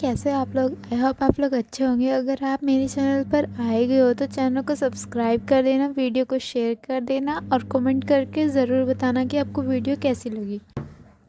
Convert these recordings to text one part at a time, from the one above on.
कैसे आप लोग? आई होप आप लोग अच्छे होंगे। अगर आप मेरे चैनल पर आए गए हो तो चैनल को सब्सक्राइब कर देना, वीडियो को शेयर कर देना और कमेंट करके ज़रूर बताना कि आपको वीडियो कैसी लगी।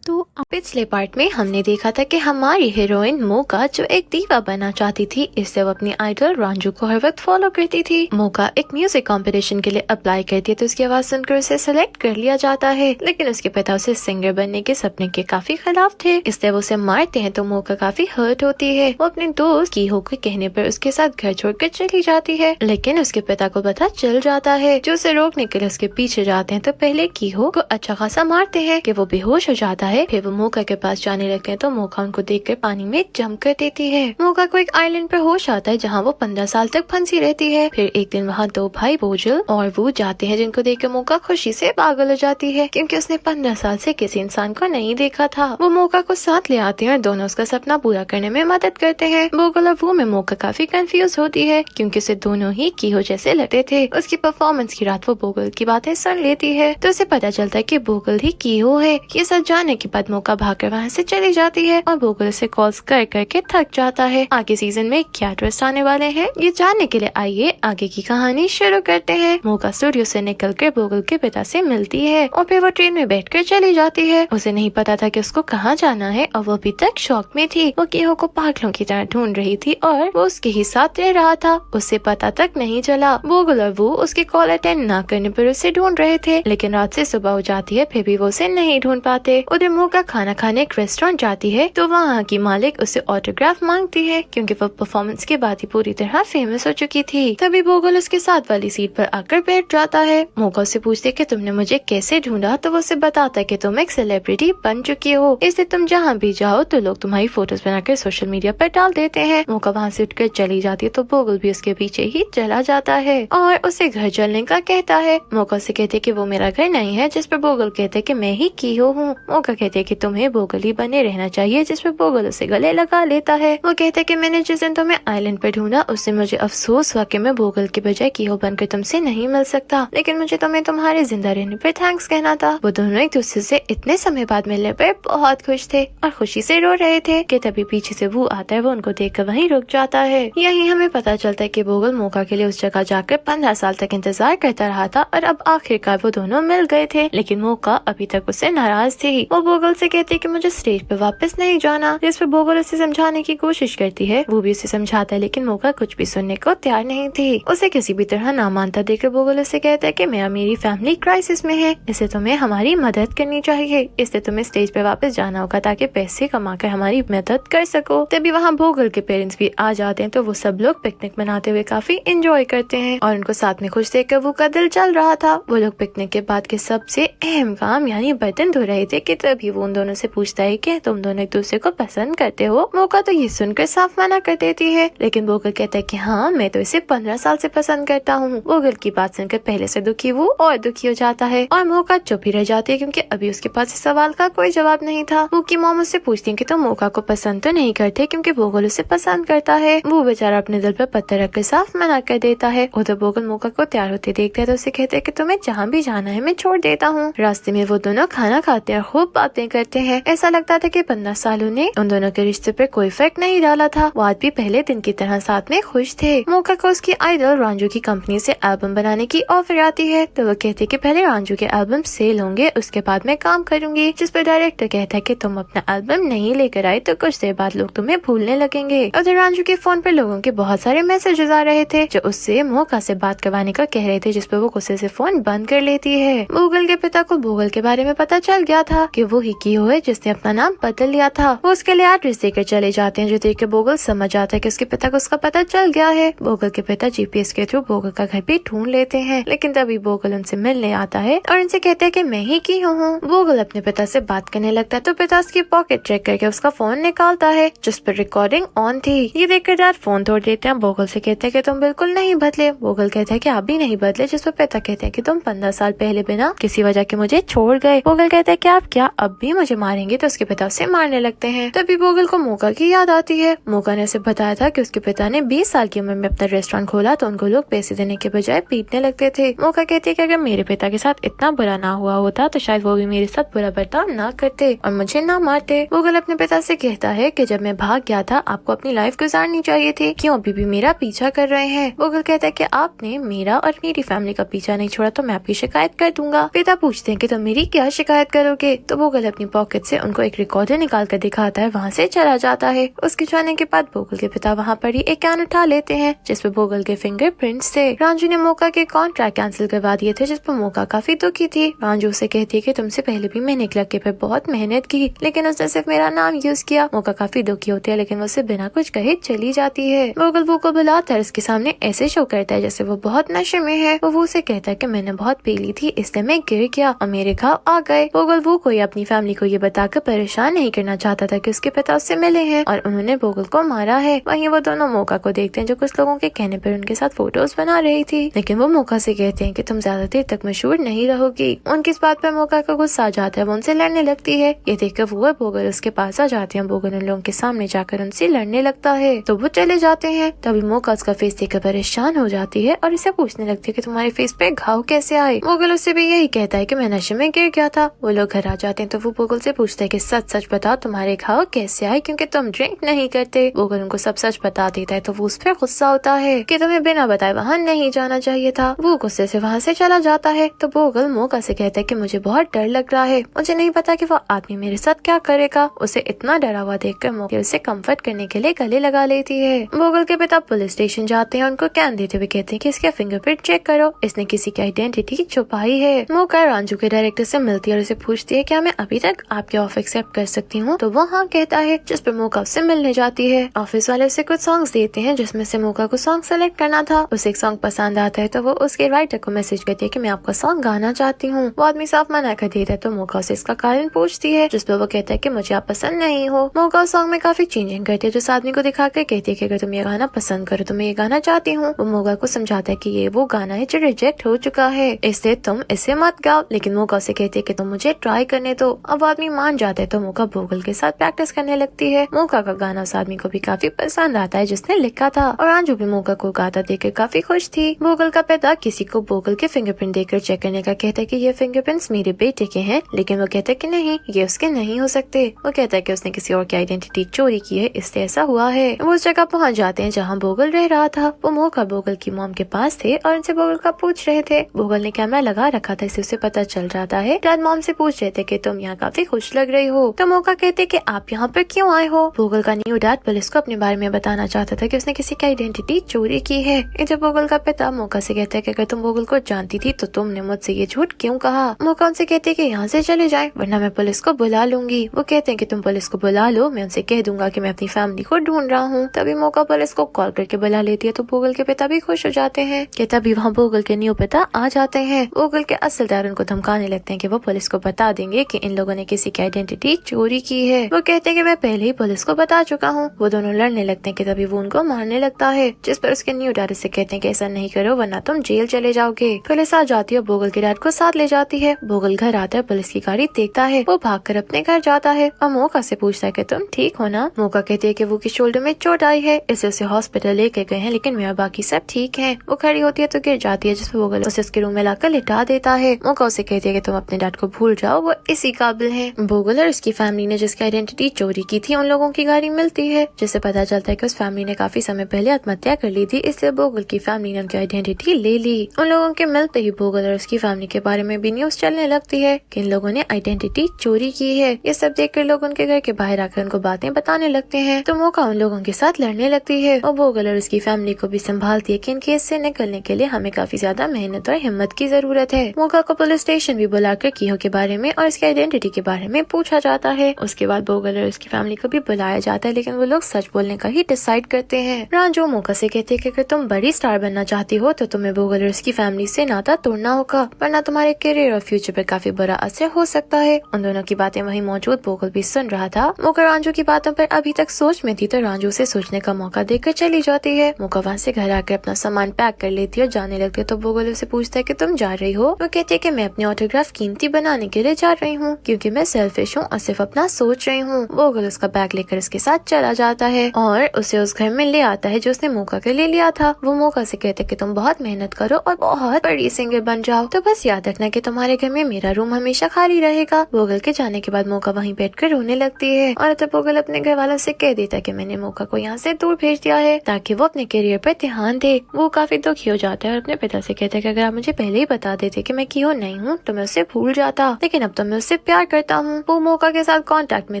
तो पिछले पार्ट में हमने देखा था कि हमारी हीरोइन मोका जो एक दीवा बनना चाहती थी, इससे वो अपनी आइडल रांझू को हर वक्त फॉलो करती थी। मोका एक म्यूजिक कंपटीशन के लिए अप्लाई करती है तो उसकी आवाज सुनकर उसे सेलेक्ट कर लिया जाता है, लेकिन उसके पिता उसे सिंगर बनने के सपने के काफी खिलाफ थे, इसलिए वो उसे मारते हैं तो मोका काफी हर्ट होती है। वो अपने दोस्त कीहो के कहने पर उसके साथ घर छोड़कर चली जाती है, लेकिन उसके पिता को पता चल जाता है जो उसे रोकने के लिए उसके पीछे जाते हैं। तो पहले कीहो को अच्छा खासा मारते हैं कि वो बेहोश हो जाता है। फिर वो मोका के पास जाने लगते हैं तो मोका उनको देखकर पानी में जंप कर देती है। मोका को एक आइलैंड पर होश आता है जहाँ वो 15 साल तक फंसी रहती है। फिर एक दिन वहाँ दो भाई बोजल और वो जाते हैं, जिनको देखकर मोका खुशी से पागल हो जाती है क्योंकि उसने 15 साल से किसी इंसान को नहीं देखा था। वो मोका को साथ ले आते हैं और दोनों उसका सपना पूरा करने में मदद करते हैं। बोगल और वो में मोका काफी कंफ्यूज होती है क्योंकि उसे दोनों ही कीहो जैसे लगते थे। उसकी परफॉर्मेंस की रात वो बोगल की बातें सुन लेती है तो उसे पता चलता है कि बोगल ही कीहो है। ये सच जानने के बाद मोका भागकर वहाँ से चली जाती है और बोगल से कॉल्स कर करके थक जाता है। आगे सीजन में क्या ट्विस्ट आने वाले हैं ये जानने के लिए आइए आगे की कहानी शुरू करते हैं। मोका स्टूडियो से निकलकर बोगल के पिता से मिलती है और फिर वो ट्रेन में बैठकर चली जाती है। उसे नहीं पता था कि उसको कहाँ जाना है और वो अभी तक शॉक में थी। वो कीहो को पागलों की तरह ढूंढ रही थी और वो उसके ही साथ रह रहा था। उसे पता तक नहीं चला। बोगल और वो उसके कॉल अटेंड न करने पर उसे ढूंढ रहे थे, लेकिन रात से सुबह हो जाती है फिर भी वो उसे नहीं ढूंढ पाते। उधर मोका खाना खाने एक रेस्टोरेंट जाती है तो वहाँ की मालिक उससे ऑटोग्राफ मांगती है क्योंकि वो परफॉर्मेंस के बाद ही पूरी तरह फेमस हो चुकी थी। तभी बोगल उसके साथ वाली सीट पर आकर बैठ जाता है। मोका उससे पूछती है कि तुमने मुझे कैसे ढूंढा, तो वो उसे बताता है कि तुम एक सेलिब्रिटी बन चुकी हो, इसलिए तुम जहाँ भी जाओ तो लोग तुम्हारी फोटोज बनाकर सोशल मीडिया पर डाल देते हैं। मोका वहाँ से उठकर चली जाती है तो बोगल भी उसके पीछे ही चला जाता है और उसे घर चलने का कहता है। मोका उसे कहते कि वो मेरा घर नहीं है, जिस पर बोगल कहते कि मैं ही कीहो हूँ। मोका कहते कि तुम्हें बोगल ही बने रहना चाहिए, जिस पर बोगल उसे गले लगा लेता है। वो कहते कि मैंने जिस दिन तुम्हें आइलैंड पर ढूंढा उस दिन मुझे अफसोस हुआ कि मैं बोगल के बजाय कीहो बनकर तुमसे नहीं मिल सकता, लेकिन मुझे तुम्हें तुम्हारे जिंदा रहने पर थैंक्स कहना था। वो दोनों एक दूसरे से इतने समय बाद मिलने पर बहुत खुश थे और खुशी से रो रहे थे कि तभी पीछे से वो आता है। वो उनको देखकर वहीं रुक जाता है। यहीं हमें पता चलता है कि बोगल मोका के लिए उस जगह जाकर 15 साल तक इंतजार करता रहा था और अब आखिरकार वो दोनों मिल गए थे, लेकिन मोका अभी तक उससे नाराज थी। वो बोगल से कहती कि मुझे स्टेज पे वापस नहीं जाना, जिस पर बोगल उसे समझाने की कोशिश करती है। वो भी उसे समझाता है लेकिन मोका कुछ भी सुनने को तैयार नहीं थी। उसे किसी भी तरह ना मानता देखकर बोगल उसे कहता है कि मेरी फैमिली क्राइसिस में है, इसलिए तुम्हें हमारी मदद करनी चाहिए, इसलिए तुम्हें स्टेज पे वापस जाना होगा ताकि पैसे कमाकर हमारी मदद कर सको। तभी वहाँ बोगल के पेरेंट्स भी आ जाते हैं तो वो सब लोग पिकनिक मनाते हुए काफी एंजॉय करते हैं और उनको साथ में खुश देखकर वो का दिल चल रहा था। वो लोग पिकनिक के बाद के सबसे अहम काम यानी बर्तन धो रहे थे कि तभी वो उन दोनों से पूछता है कि तुम दोनों एक दूसरे को पसंद करते हो। मोका तो ये सुनकर साफ मना कर देती है, लेकिन बोगल कहता है कि हाँ मैं तो इसे 15 साल से पसंद करता हूँ। बोगल की बात सुनकर पहले से दुखी वो और दुखी हो जाता है और मोका चुप ही रह जाती है क्योंकि अभी उसके पास इस सवाल का कोई जवाब नहीं था। वो की मॉम उससे पूछती है कि तुम मोका को पसंद तो नहीं करते क्योंकि बोगल उसे पसंद करता है। वो बेचारा अपने दिल पर पत्थर रखकर साफ मना कर देता है। उधर बोगल मोका को तैयार होते देखता है तो उसे कहते हैं कि तुम्हें जहाँ भी जाना है मैं छोड़ देता हूँ। रास्ते में वो दोनों खाना खाते हैं, खूब बातें करते हैं। ऐसा लगता था कि 15 सालों ने उन दोनों के रिश्ते पर कोई फर्क नहीं डाला था। वो आज भी पहले दिन की तरह साथ में खुश थे। मोका को उसकी आइडल रांझू की कंपनी से एल्बम बनाने की ऑफर आती है तो वो कहती है कि पहले रांझू के एल्बम सेल होंगे उसके बाद मैं काम करूंगी, जिस पर डायरेक्टर कहता है कि तुम अपना एल्बम नहीं लेकर आए तो कुछ देर बाद लोग तुम्हें भूलने लगेंगे। उधर रांझू के फोन पर लोगों के बहुत सारे मैसेजेस आ रहे थे जो उससे मोका से बात करवाने का कह रहे थे, जिस पर वो गुस्से से फोन बंद कर लेती है। बोगल के पिता को बोगल के बारे में पता चल गया था कि वो ही कीहो है जिसने अपना नाम बदल लिया था। वो उसके लिए एड्रेस देकर चले जाते हैं जो देख के बोगल समझ आता है कि उसके पिता को उसका पता चल गया है। बोगल के पिता जीपीएस के थ्रू बोगल का घर भी ढूंढ लेते हैं, लेकिन तभी बोगल उनसे मिलने आता है और उनसे कहते हैं कि मैं ही कीहो हूँ। बोगल अपने पिता से बात करने लगता है तो पिता उसकी पॉकेट चेक करके उसका फोन निकालता है जिस पर रिकॉर्डिंग ऑन थी। ये देखकर डैड फोन तोड़ देते हैं। बोगल से कहते हैं कि तुम बिल्कुल नहीं बदले। बोगल कहता है कि आप भी नहीं बदले, जिस पर पिता कहते हैं कि तुम 15 साल पहले बिना किसी वजह के मुझे छोड़ गए। बोगल कहते हैं कि आप क्या अब भी मुझे मारेंगे तो उसके पिता उसे मारने लगते हैं। तभी बोगल को मोका की याद आती है। मोका ने उसे बताया था कि उसके पिता ने 20 साल की उम्र में अपना रेस्टोरेंट खोला तो उनको लोग पैसे देने के बजाय पीटने लगते थे। मोका कहती है कि अगर मेरे पिता के साथ इतना बुरा ना हुआ होता तो शायद वो भी मेरे साथ बुरा बर्ताव ना करते और मुझे ना मारते। बोगल अपने पिता से कहता है कि जब मैं भाग गया था आपको अपनी लाइफ गुजारनी चाहिए थी, क्यों अभी भी मेरा पीछा कर रहे हैं। बोगल कहता है कि आपने मेरा और मेरी फैमिली का पीछा नहीं छोड़ा तो मैं आपकी शिकायत कर दूंगा। पिता पूछते हैं कि तुम मेरी क्या शिकायत करोगे, तो बोगल अपनी पॉकेट से उनको एक रिकॉर्डर निकाल कर दिखाता है, वहाँ से चला जाता है। उसके जाने के बाद बोगल के पिता वहाँ पर ही एक कैन उठा लेते हैं जिसपे बोगल के फिंगरप्रिंट्स थे। रांझू ने मोका के कॉन्ट्रैक्ट कैंसिल करवा दिए थे जिस पर मोका काफी दुखी थी। रांझू से कहती है कि तुमसे पहले भी मैंने क्लर्क के पे बहुत मेहनत की लेकिन उसने सिर्फ मेरा नाम यूज किया। मोका काफी दुखी होती है लेकिन वो उसे बिना कुछ कहे चली जाती है। बोगल वो को बुलाता है, उसके सामने ऐसे शो करता है जैसे वो बहुत नशे में है। वो उसे कहता है कि मैंने बहुत पी ली थी इसलिए मैं गिर गया और मेरे घाव आ गए। बोगल वो कोई अपनी फैमिली को ये बताकर परेशान नहीं करना चाहता था कि उसके पिता उससे मिले हैं और उन्होंने बोगल को मारा है। वहीं वो दोनों मोका को देखते हैं जो कुछ लोगों के कहने पर उनके साथ फोटोज बना रही थी, लेकिन वो मोका से कहते हैं कि तुम ज्यादा देर तक मशहूर नहीं रहोगी। उनकी इस बात पर मोका का गुस्सा आ जाता है, वो उनसे लड़ने लगती है। ये देखकर वो और बोगल उसके पास आ जाते हैं। बोगल उन लोगों के सामने जाकर उनसे लड़ने लगता है तो वो चले जाते हैं। तभी मोका उसका फेस देखकर परेशान हो जाती है और इसे पूछने लगती है कि तुम्हारे फेस पे घाव कैसे आए। बोगल उससे भी यही कहता है कि मैं नशे में गिर गया था। वो लोग घर आ जाते हैं तो वो बोगल से पूछते हैं कि सच सच बताओ तुम्हारे घाव कैसे आए क्योंकि तुम ड्रिंक नहीं करते। बोगल उनको सब सच बता देता है तो वो उस पर गुस्सा होता है कि तुम्हें बिना बताए वहाँ नहीं जाना चाहिए था। वो गुस्से से वहाँ से चला जाता है तो बोगल मोका से कहता है कि मुझे बहुत डर लग रहा है, मुझे नहीं पता कि वो आदमी मेरे साथ क्या करेगा। उसे इतना डरा हुआ देखकर मोका उसे कंफर्ट करने के लिए गले लगा लेती है। बोगल के पिता पुलिस स्टेशन जाते हैं, उनको कैन देते हुए कहते हैं कि इसका फिंगरप्रिंट चेक करो, इसने किसी की आइडेंटिटी छुपाई है। मोका रांझू के डायरेक्टर से मिलती है और उसे पूछती है क्या मैं अभी तक आपके ऑफर एक्सेप्ट कर सकती हूँ, तो वो हाँ कहता है, जिस पर मोका उससे मिलने जाती है। ऑफिस वाले उसे कुछ सॉन्ग्स देते हैं जिसमें से मोका को सॉन्ग सेलेक्ट करना था। उसे एक सॉन्ग पसंद आता है तो वो उसके राइटर को मैसेज करती है कि मैं आपका सॉन्ग गाना चाहती हूँ। वो आदमी साफ मना कर देता है तो मोका उसे इसका कारण पूछती है जिस पर वो कहता है कि मुझे आप पसंद नहीं हो। मोका उस सॉन्ग में काफी चेंजिंग करती है जिस आदमी को दिखा कर कहती है कि अगर तुम ये गाना पसंद करो तो मैं ये गाना चाहती हूँ। वो मोका को समझाता है कि ये वो गाना है जो रिजेक्ट हो चुका है, इसलिए तुम इसे मत गाओ। लेकिन मोका उसे कहती है कि तुम मुझे ट्राई करने दो। अब आदमी मान जाता है तो मोका बोगल के साथ प्रैक्टिस करने लगती है। मोका का गाना उस आदमी को भी काफी पसंद आता है जिसने लिखा था और रांझू भी मोका को गाता देखकर काफी खुश थी। बोगल का पिता किसी को बोगल के फिंगरप्रिंट देकर चेक करने का कहता है कि ये फिंगरप्रिंट्स मेरे बेटे के हैं, लेकिन वो कहता है कि नहीं ये उसके नहीं हो सकते। वो कहता है कि उसने किसी और की आइडेंटिटी चोरी की है इसलिए ऐसा हुआ है। वो उस जगह पहुंच जाते हैं जहाँ बोगल रह रहा था। वो मोका बोगल की मॉम के पास थे और उनसे बोगल का पूछ रहे थे। बोगल ने कैमरा लगा रखा था इससे उसे पता चल जाता है। डैड मॉम से पूछ रहे थे कि तुम यहाँ काफी खुश लग रही हो, तो मोका कहते कि आप यहाँ पर क्यों आए हो। बोगल का न्यू डैड पुलिस को अपने बारे में बताना चाहता था कि उसने किसी की आइडेंटिटी चोरी की है। इधर बोगल का पिता मोका से कहता है कि अगर तुम बोगल को जानती थी तो तुमने मुझसे ये झूठ क्यों कहा। मोका उनसे कहते कि यहाँ से चले जाएं वरना मैं पुलिस को बुला लूंगी। वो कहते हैं कि तुम पुलिस को बुला लो, मैं उनसे कह दूंगा कि मैं अपनी फैमिली को ढूंढ रहा हूँ। तभी मोका पुलिस को कॉल करके बुला लेती है तो बोगल के पिता भी खुश हो जाते हैं कि तभी वहाँ बोगल के न्यू पिता आ जाते हैं। बोगल के असलदार उनको धमकाने लगते हैं कि वो पुलिस को बता देंगे कि इन लोगों ने किसी की आइडेंटिटी चोरी की है। वो कहते हैं कि मैं पहले ही पुलिस को बता चुका हूँ। वो दोनों लड़ने लगते हैं कि तभी वो उनको मारने लगता है, जिस पर उसके न्यू डैड से कहते हैं कि ऐसा नहीं करो वरना तुम जेल चले जाओगे। पुलिस आ जाती है, बोगल के डैड को साथ ले जाती है। बोगल घर आता है, पुलिस की गाड़ी देखता है, वो भागकर अपने घर जाता है और मोका से पूछता है कि तुम ठीक हो ना। मोका कहती है कि वो की शोल्डर में चोट आई है, इसे उसे हॉस्पिटल लेके गए हैं लेकिन मेरा बाकी सब ठीक है। वो खड़ी होती है तो गिर जाती है, जिसपे बोगल उसे उसके रूम में लाकर लिटा देता है। मोका उसे कहती है कि तुम अपने डैड को भूल जाओ, वो इसी काबिल है। बोगल और उसकी फैमिली ने जिसकी आइडेंटिटी चोरी की थी उन लोगों की गाड़ी मिलती है, जिससे पता चलता है कि उस फैमिली ने काफी समय पहले आत्महत्या कर ली थी, इसलिए बोगल की फैमिली ने उनकी आइडेंटिटी ले ली। उन लोगों के मिलते ही बोगल और उसकी फैमिली के बारे में भी न्यूज चलने लगती है कि इन लोगों ने आइडेंटिटी चोरी की है। ये सब देखकर लोग उनके घर के बाहर आकर उनको बातें बताने लगते हैं तो मोका उन लोगों के साथ लड़ने लगती है और बोगल और उसकी फैमिली को भी संभालती है कि इन केस से निकलने के लिए हमें काफी ज्यादा मेहनत और हिम्मत की जरूरत है। मोका को पुलिस स्टेशन भी बुलाकर कीहो के बारे में और इसकी आइडेंटिटी के बारे में पूछा जाता है। उसके बाद बोगल और उसकी फैमिली को भी बुलाया जाता है, लेकिन वो लोग सच बोलने का ही डिसाइड करते हैं। रांझू मोका से कहते हैं कि अगर तुम बड़ी स्टार बनना चाहती हो तो तुम्हें बोगल और उसकी फैमिली से नाता तोड़ना होगा, वरना तुम्हारे करियर और फ्यूचर पर काफी बुरा असर हो सकता है। उन दोनों की बातें वहीं मौजूद बोगल भी सुन रहा था। मोका रांझू की बातों पर अभी तक सोच में थी तो रांझू से सोचने का मौका देकर चली जाती है। मोका वहाँ से घर आकर अपना सामान पैक कर लेती है और जाने लगती है तो बोगल उसे पूछता है कि तुम जा रही हो। वो कहती है कि मैं अपने ऑटोग्राफ कीमती बनाने के लिए जा रही हूँ। क्योंकि मैं सेल्फिश हूँ और सिर्फ अपना सोच रही हूँ। बोगल उसका बैग लेकर उसके साथ चला जाता है और उसे उस घर में ले आता है जो उसने मोका के लिए लिया था। वो मोका से कहते कि तुम बहुत मेहनत करो और बहुत बड़ी सिंगर बन जाओ, तो बस याद रखना कि तुम्हारे घर में मेरा रूम हमेशा खाली रहेगा। बोगल के जाने के बाद मोका वहीं बैठकर रोने लगती है और तब बोगल अपने घर वालों से कह देता है कि मैंने मोका को यहाँ से दूर भेज दिया है ताकि वो अपने करियर पर ध्यान दे। वो काफी दुखी हो जाता है और अपने पिता से कहता है कि अगर आप मुझे पहले ही बता देते कि मैं क्यों नहीं हूँ तो मैं उससे भूल जाता, लेकिन अब तो मैं उससे प्यार करता हूँ। वो मोका के साथ कांटेक्ट में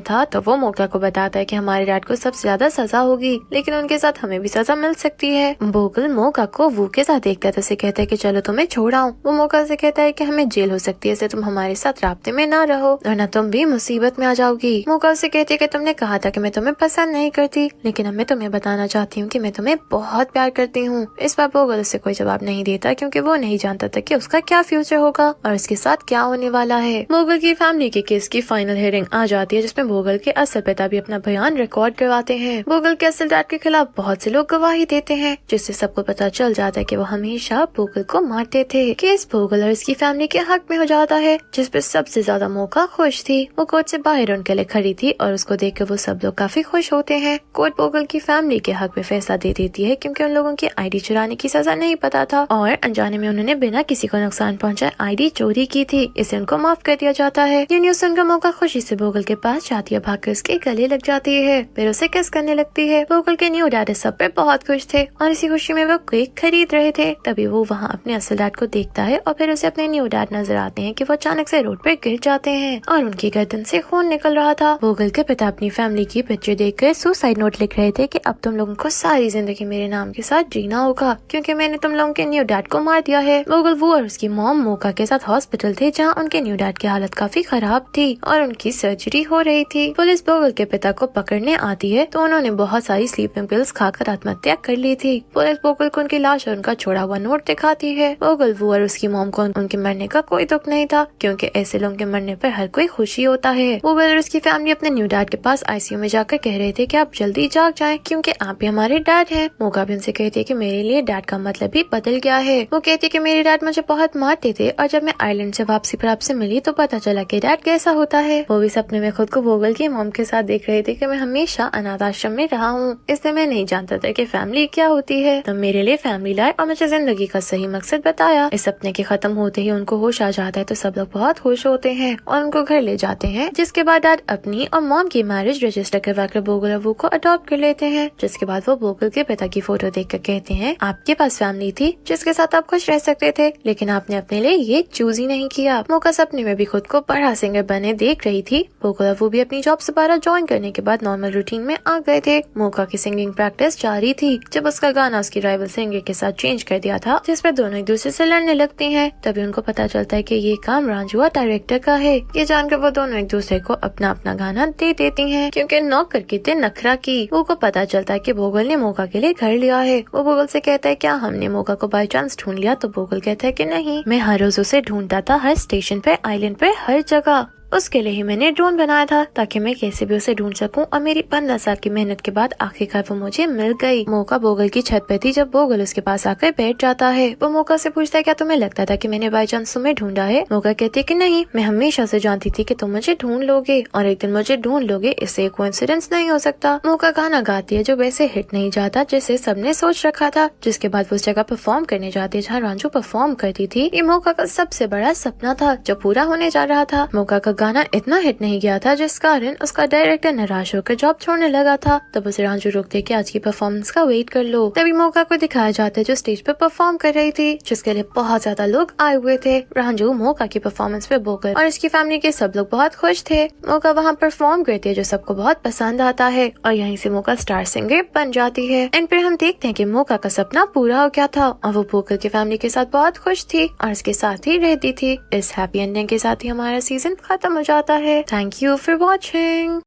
था तो वो मोका को बताता है कि हमारे डैड को सबसे ज्यादा सजा होगी, लेकिन उनके साथ हमें भी सजा मिल सकती है। बोगल मोका को वू के साथ देखता है तो उसे कहता है कि चलो तुम्हें छोड़ आऊं। वो मोका से कहता है कि हमें जेल हो सकती है, इसलिए तुम हमारे साथ राब्ते में ना रहो वरना तुम भी मुसीबत में आ जाओगी। मोका उसे कहती है कि तुमने कहा था कि मैं तुम्हें पसंद नहीं करती, लेकिन अब मैं तुम्हें बताना चाहती हूँ कि मैं तुम्हें बहुत प्यार करती हूँ। इस बार बोगल उससे कोई जवाब नहीं देता क्योंकि वो नहीं जानता था कि उसका क्या फ्यूचर होगा और उसके साथ क्या होने वाला है। बोगल की फैमिली के केस की फाइनल हियरिंग आ जाती है जिसमें बोगल के असल पिता भी अपना बयान रिकॉर्ड करवाते हैं। बोगल के असल डैड के खिलाफ बहुत से लोग गवाही देते हैं जिससे सबको पता चल जाता है कि वो हमेशा बोगल को मारते थे। केस बोगल और इसकी फैमिली के हक में हो जाता है जिस पे सबसे ज्यादा मोका खुश थी। वो कोर्ट से बाहर उनके लिए खड़ी थी और उसको देख कर वो सब लोग काफी खुश होते हैं। कोर्ट बोगल की फैमिली के हक में फैसला दे देती है क्योंकि उन लोगों की आईडी चुराने की सजा नहीं पता था और अनजाने में उन्होंने बिना किसी को नुकसान पहुंचाए आईडी चोरी की थी, इसे उनको माफ कर दिया जाता है। ये न्यूज़ सुनकर मोका खुशी से बोगल के पास जाती है, भागकर उसके गले लग जाती है, फिर उसे किस करने लगती है। बोगल के न्यू डैड सब पे बहुत खुश थे और इसी खुशी में वो केक खरीद रहे थे। तभी वो वहाँ अपने असल डैड को देखता है और फिर उसे अपने न्यू डैड नजर आते हैं कि वो अचानक से रोड पे गिर जाते हैं और उनकी गर्दन से खून निकल रहा था। बोगल के पिता अपनी फैमिली की पिक्चर देखकर सुसाइड नोट लिख रहे थे कि अब तुम लोगों को सारी जिंदगी मेरे नाम के साथ जीना होगा क्योंकि मैंने तुम लोगों के न्यू डैड को मार दिया है। बोगल वो और उसकी मॉम मोका के साथ हॉस्पिटल थे जहाँ उनके न्यू डैड की हालत काफी खराब थी और उनकी सर्जरी हो रही थी। पुलिस बोगल के पिता को पकड़ने आती है तो उन्होंने बहुत सारी स्लीपिंग पिल्स खाकर आत्महत्या कर ली थी। पुलिस बोगल को उनकी लाश और उनका छोड़ा हुआ नोट दिखाती है। बोगल वो और उसकी मॉम को उनके मरने का कोई दुख नहीं था क्योंकि ऐसे लोगों के मरने पर हर कोई खुशी होता है। बोगल और उसकी फैमिली अपने न्यू डैड के पास आईसीयू में जाकर कह रहे थे कि आप जल्दी जाग जाएं क्योंकि आप भी हमारे डैड हैं। मोका भी उनसे कहती है कि मेरे लिए डैड का मतलब भी बदल गया है। वो कहती है कि मेरे डैड मुझे बहुत मारते थे और जब मैं आइलैंड से वापसी पर आपसे मिली तो पता चला कि डैड कैसा होता है। वो भी सपने में खुद को बोगल की मॉम के साथ देख रहे थे कि मैं हमेशा अनाथ आश्रम में रहा हूँ, इसलिए मैं नहीं जानता था कि फैमिली क्या होती है। तो मेरे लिए फैमिली लाए और मुझे जिंदगी का सही मकसद बताया। इस सपने के खत्म होते ही उनको होश आ जाता है तो सब लोग बहुत खुश होते हैं और उनको घर ले जाते हैं, जिसके बाद डैड अपनी और मॉम की मैरिज रजिस्टर करवाकर बोगल और वो को अडॉप्ट कर लेते हैं। जिसके बाद वो बोगल के पिता की फोटो देखकर कहते हैं आपके पास फैमिली थी जिसके साथ आप खुश रह सकते थे, लेकिन आपने अपने लिए ये चूज ही नहीं किया। मोका सपने में भी खुद को बड़ा सिंगर बने देख रही थी। बोगल और वो भी अपनी जॉब दोबारा ज्वाइन करने के बाद नॉर्मल रूटीन में आ गए थे। मोका की सिंगिंग प्रैक्टिस जारी थी जब उसका गाना उसकी राइवल सिंगर के साथ चेंज कर दिया था, जिसमें दोनों एक दूसरे से लड़ने लगती हैं। तभी उनको पता चलता है कि ये काम रांजुआ डायरेक्टर का है। ये जानकर वो दोनों एक दूसरे को अपना अपना गाना दे देती हैं क्योंकि नौकर कितने नखरा की। वो को पता चलता है कि बोगल ने मोका के लिए घर लिया है। वो बोगल से कहता है क्या हमने मोका को बाय चांस ढूंढ लिया? तो बोगल कहता है कि नहीं, मैं हर रोज उसे ढूंढता था, हर स्टेशन पे, आइलैंड पे, हर जगह। उसके लिए ही मैंने ड्रोन बनाया था ताकि मैं कैसे भी उसे ढूंढ सकूं और मेरी 15 साल की मेहनत के बाद आखिरकार वो मुझे मिल गई। मोका बोगल की छत पे थी जब बोगल उसके पास आकर बैठ जाता है। वो मोका से पूछता है क्या तुम्हें लगता था कि मैंने बाय चांस तुम्हें ढूंढा है? मोका कहती है कि नहीं, मैं हमेशा से जानती थी कि तुम मुझे ढूंढ लोगे और एक दिन मुझे ढूंढ लोगे, इससे कोइंसिडेंस नहीं हो सकता। मोका गाना गाती है जो वैसे हिट नहीं जाता जैसे सबने सोच रखा था। जिसके बाद वो उस जगह परफॉर्म करने जाती है जहाँ रांझू परफॉर्म करती थी। ये मोका का सबसे बड़ा सपना था जो पूरा होने जा रहा था। मोका का गाना इतना हिट नहीं गया था जिस कारण उसका डायरेक्टर निराश होकर जॉब छोड़ने लगा था। तब उसे रांझू रोकते कि आज की परफॉर्मेंस का वेट कर लो। तभी मोका को दिखाया जाता है जो स्टेज पे परफॉर्म कर रही थी, जिसके लिए बहुत ज्यादा लोग आए हुए थे। रांझू मोका की परफॉर्मेंस पे बोगल और इसकी फैमिली के सब लोग बहुत खुश थे। मोका वहाँ परफॉर्म करती है जो सबको बहुत पसंद आता है और यहीं से मोका स्टार सिंगर बन जाती है। एंड फिर हम देखते हैं कि मोका का सपना पूरा हो गया था और वो बोगल की फैमिली के साथ बहुत खुश थी और इसके साथ ही रहती थी। इस हैप्पी एंडिंग के साथ ही हमारा सीजन खत्म हो जाता है। Thank you for watching.